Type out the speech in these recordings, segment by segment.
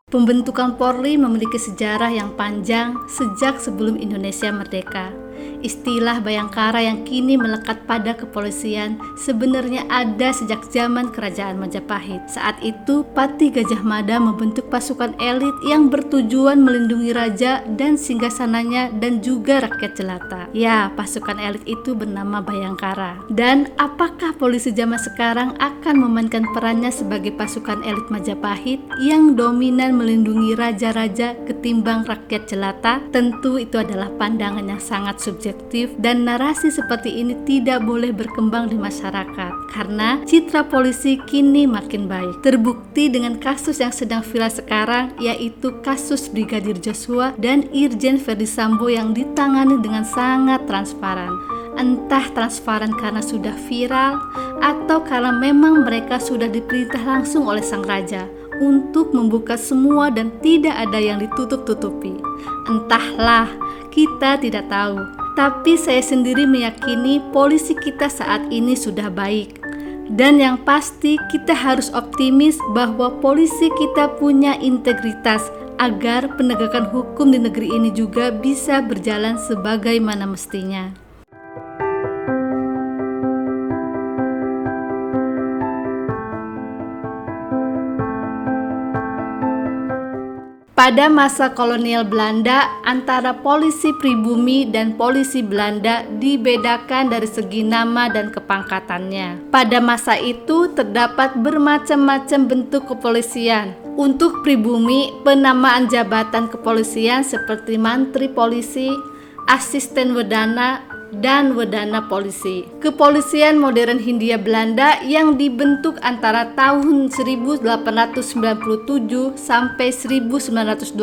Pembentukan Polri memiliki sejarah yang panjang sejak sebelum Indonesia merdeka. Istilah Bayangkara yang kini melekat pada kepolisian sebenarnya ada sejak zaman Kerajaan Majapahit. Saat itu, Pati Gajah Mada membentuk pasukan elit yang bertujuan melindungi raja dan singgasananya dan juga rakyat jelata. Ya, pasukan elit itu bernama Bayangkara. Dan apakah polisi zaman sekarang akan memainkan perannya sebagai pasukan elit Majapahit yang dominan melindungi raja-raja ketimbang rakyat jelata? Tentu itu adalah pandangan yang sangat subjektif, dan narasi seperti ini tidak boleh berkembang di masyarakat karena citra polisi kini makin baik. Terbukti dengan kasus yang sedang viral sekarang, yaitu kasus Brigadir Joshua dan Irjen Verdi Sambo yang ditangani dengan sangat transparan. Entah transparan karena sudah viral atau karena memang mereka sudah diperintah langsung oleh sang raja untuk membuka semua dan tidak ada yang ditutup-tutupi. Entahlah, kita tidak tahu. Tapi saya sendiri meyakini polisi kita saat ini sudah baik. Dan yang pasti kita harus optimis bahwa polisi kita punya integritas agar penegakan hukum di negeri ini juga bisa berjalan sebagaimana mestinya. Pada masa kolonial Belanda, antara polisi pribumi dan polisi Belanda dibedakan dari segi nama dan kepangkatannya. Pada masa itu terdapat bermacam-macam bentuk kepolisian. Untuk pribumi, penamaan jabatan kepolisian seperti mantri polisi, asisten wedana, dan wedana polisi. Kepolisian modern Hindia Belanda yang dibentuk antara tahun 1897 sampai 1920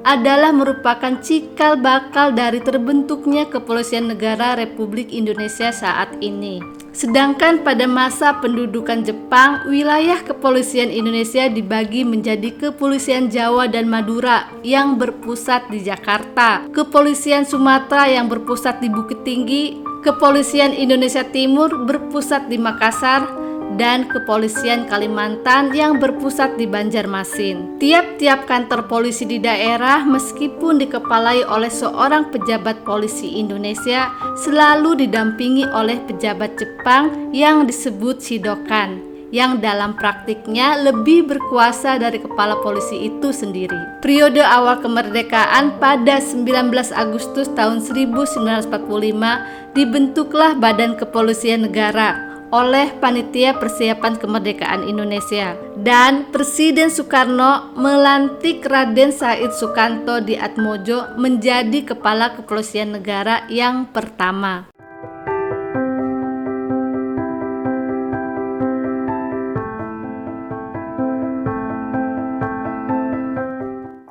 adalah merupakan cikal bakal dari terbentuknya Kepolisian Negara Republik Indonesia saat ini. Sedangkan pada masa pendudukan Jepang, wilayah kepolisian Indonesia dibagi menjadi Kepolisian Jawa dan Madura yang berpusat di Jakarta, Kepolisian Sumatera yang berpusat di Bukit Tinggi, Kepolisian Indonesia Timur berpusat di Makassar, dan Kepolisian Kalimantan yang berpusat di Banjarmasin. Tiap-tiap kantor polisi di daerah meskipun dikepalai oleh seorang pejabat polisi Indonesia selalu didampingi oleh pejabat Jepang yang disebut Shidokan, yang dalam praktiknya lebih berkuasa dari kepala polisi itu sendiri. Periode awal kemerdekaan pada 19 Agustus tahun 1945 dibentuklah Badan Kepolisian Negara oleh Panitia Persiapan Kemerdekaan Indonesia, dan Presiden Soekarno melantik Raden Said Sukanto di Atmojo menjadi Kepala Kepolisian Negara yang pertama.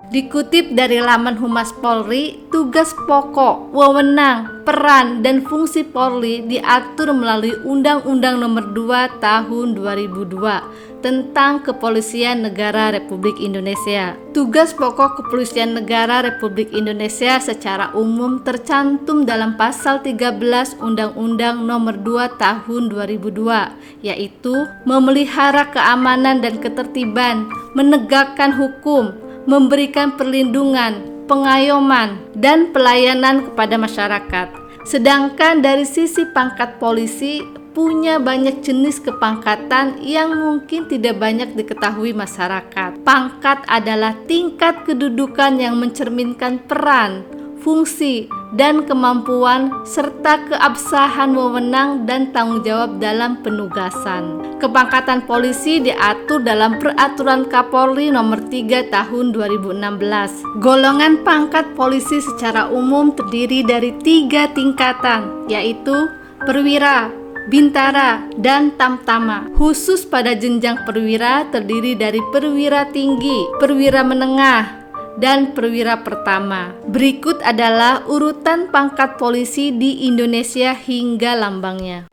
Dikutip dari laman Humas Polri, tugas pokok, wewenang, peran, dan fungsi Polri diatur melalui Undang-Undang Nomor 2 Tahun 2002 tentang Kepolisian Negara Republik Indonesia. Tugas pokok Kepolisian Negara Republik Indonesia secara umum tercantum dalam Pasal 13 Undang-Undang Nomor 2 Tahun 2002, yaitu memelihara keamanan dan ketertiban, menegakkan hukum, memberikan perlindungan, pengayoman, dan pelayanan kepada masyarakat. Sedangkan dari sisi pangkat polisi, punya banyak jenis kepangkatan yang mungkin tidak banyak diketahui masyarakat. Pangkat adalah tingkat kedudukan yang mencerminkan peran, fungsi, dan kemampuan serta keabsahan wewenang dan tanggung jawab dalam penugasan. Kepangkatan polisi diatur dalam Peraturan Kapolri Nomor 3 Tahun 2016. Golongan pangkat polisi secara umum terdiri dari 3 tingkatan, yaitu perwira, bintara, dan tamtama. Khusus pada jenjang perwira terdiri dari perwira tinggi, perwira menengah, dan perwira pertama. Berikut adalah urutan pangkat polisi di Indonesia hingga lambangnya.